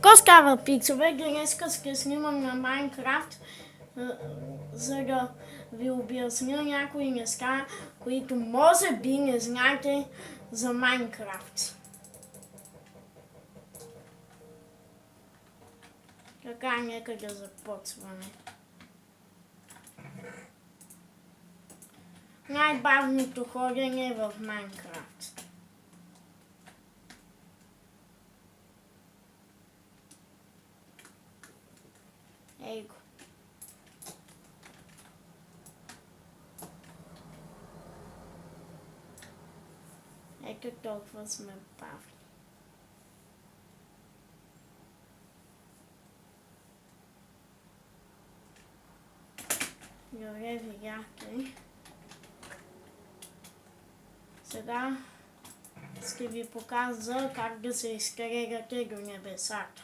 Коскава пиксове, днеска ще снимам на Майнкрафт, за да ви обясня някои неща, които може би не знаете за Майнкрафт. Така, нека да започваме. Най-бавното ходене в Майнкрафт. Ей го. Ето толкова сме бавни. Добре, видяхте. Сега ще ви покажа как да се изкарегате до небесата.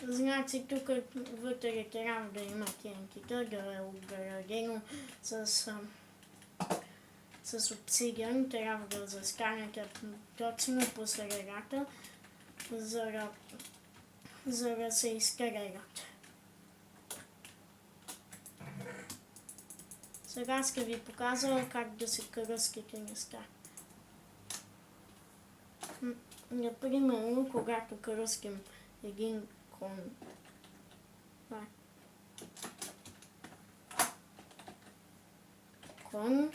Значи тук вътре трябва да има TNT-та, да е обградено с обсидиан. Трябва да застанете точно по средата, за да се изкарегате. Сега ще ви покажа как да се кръските неща. Например, когато кръским един кон. Кон.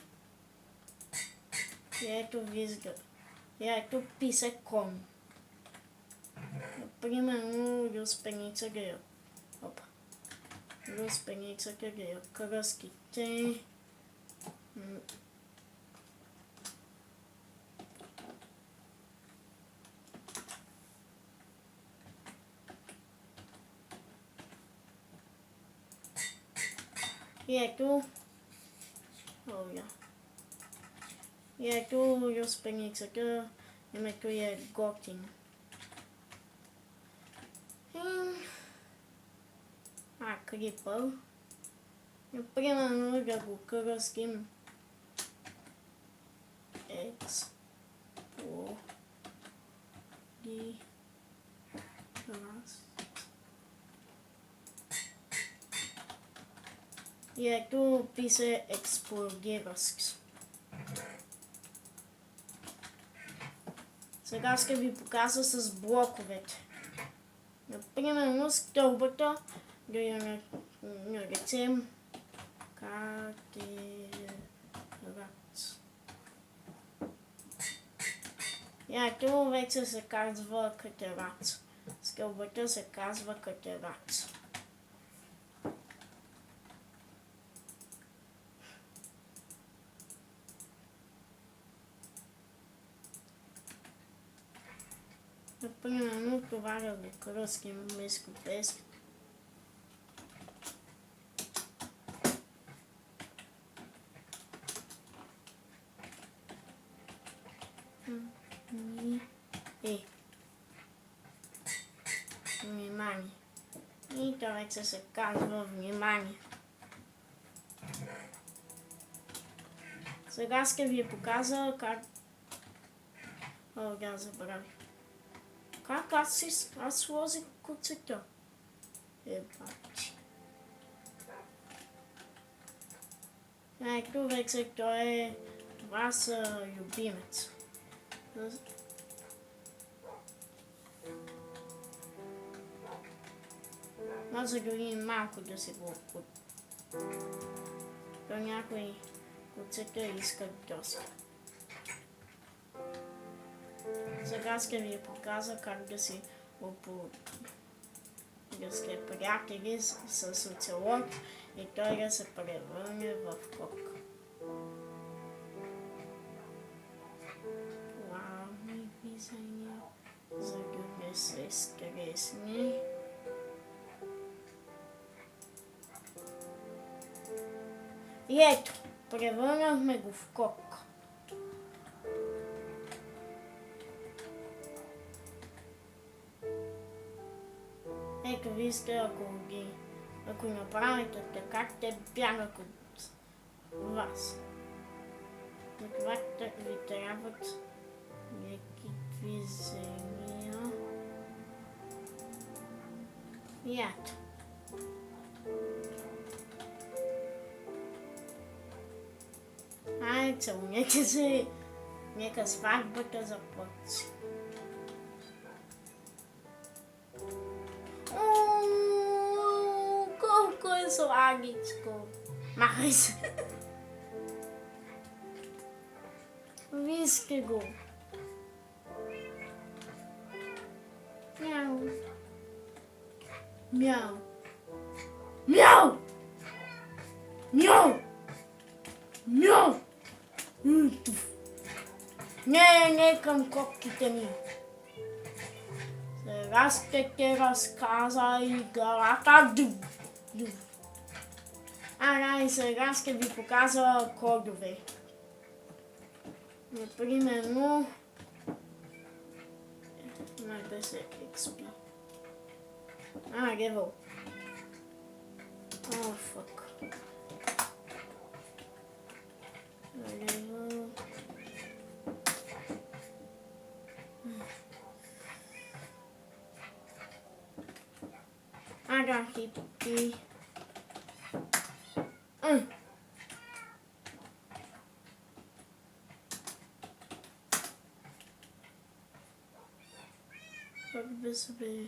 И ето визга. И ето пише кон. Например, люспеница гея. Опа. Люспеница гея. Кръските. И ето, люспеницата, името е готин. Крипър. Например, да го кръстим И ето пише Explorers. Сега ще ви покажа с блоковете. Например, стълбата да я наречем катерац. И ето вече се казва катерац. Стълбата се казва катерац. Например, това да го кръстим вместо песк. Внимание. И това вече се казва внимание. Сега ще ви покажа как... да забравих. Как аз сложих куцето? Бачи. Ето вече това са любимец. Може дори малко да се го то някои куцета искат доста. Сега ще ви покажа как да си да сте приятели с оцелот и той да се превърне в кок. Плавни движения, за да не се стресни. И ето, превърнахме го в кок. Ето вижте, ако ги Ако направите така, те бягат от вас. Затова ви трябват някакви земя. И ето. Ай, целунете се. Нека сватбата започне. Колко е слагичко. Махай се. Вижте го. Мяу. Мяу. Мяу. Мяу. Мяу. Не към копките ми. Сега ще те разказа играта. И сега ще ви показва кодове. Например, беше XP. Level. Fuck. Level. Хипки. Как беше бе?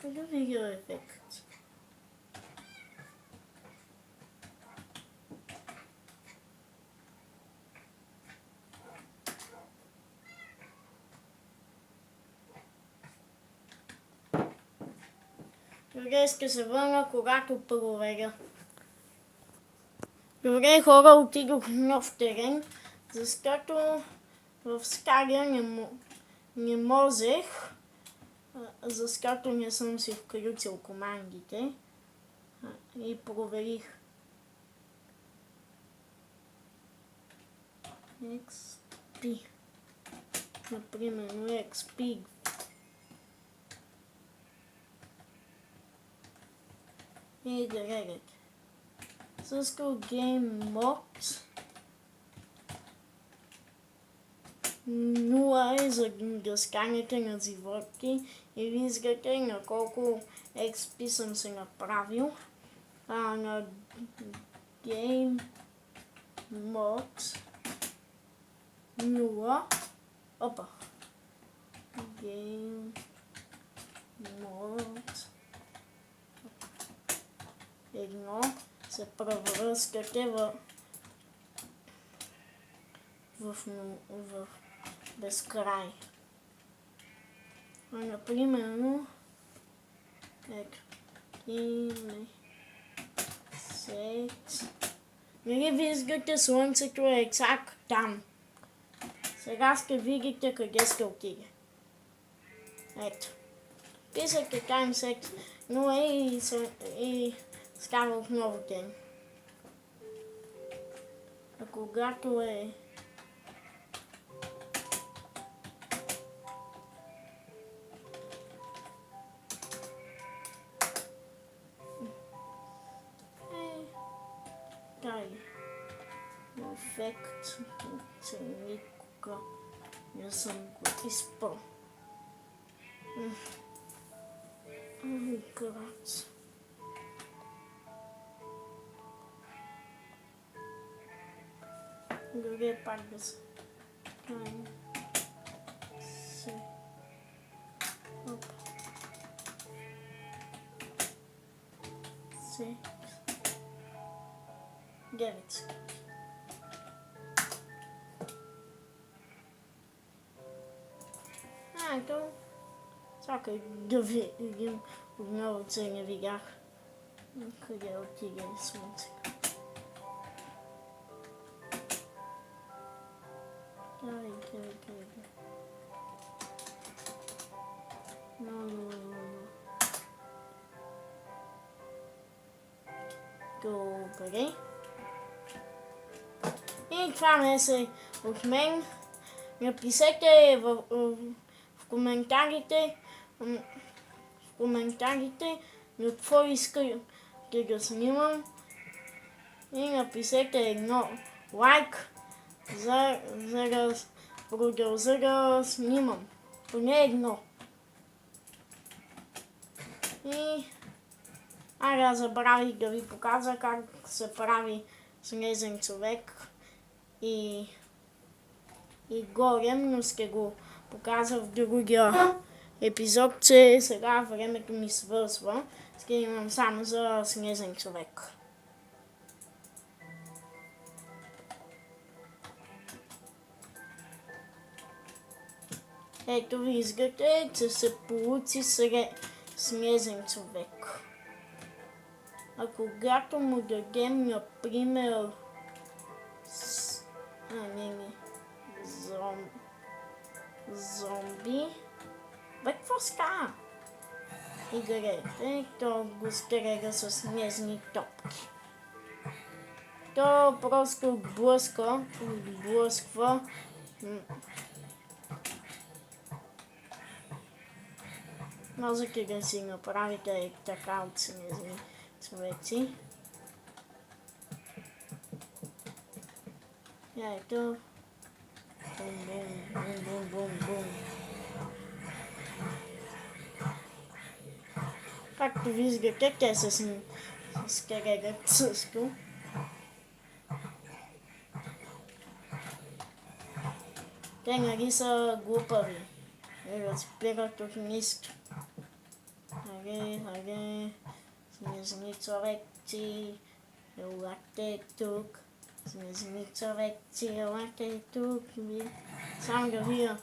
Как да видя ефект? Добре, ще се върна, когато проверя. Добре, хора, отидох в нов терен, защото в стария не можех, защото не съм си включил командите и проверих. XP. Например, XP. И да гледате. Cisco Game Mods 0 е за гъсканите на животни и виждате на колко XP съм се направил. На Game Mods 0. Опа. Game Mods 1 се превръщате в безкрай. Например, нали виждате слънцето е exact там. Сега ще видите къде ще отиде. Ето. Писате timeset 0 и става отново ден. А когато е ефект, че никога не съм го изпълнил. Град. Добре, пак да се. Опа. Девет. Ето. Чакай да видим отново, че не видях къде отиде слънце. Дай. Добре. И това беше от мен. Напишете в коментарите коментарите на какво иска да снимам и напишете едно лайк, за да продължа да снимам. Поне едно. И аз забравих да ви покажа как се прави снежен човек и горем, но ще го покажа в другия епизод, че сега времето ми свършва. Ще имам само за снежен човек. Ето виждате, че се получи снежен човек. А когато му дадем, например, зомби, какво става? И гледайте, то го стреля с снежни топки. То просто отблъсква. Можете да си направите така от снежни човеци. Ето. Бум. Както виждате, те се скрегат също. Те нали са глупави. Разбират от нищо. Харе, снежни човеци, елате тук. Снежни човеци, елате тук. Само да видя.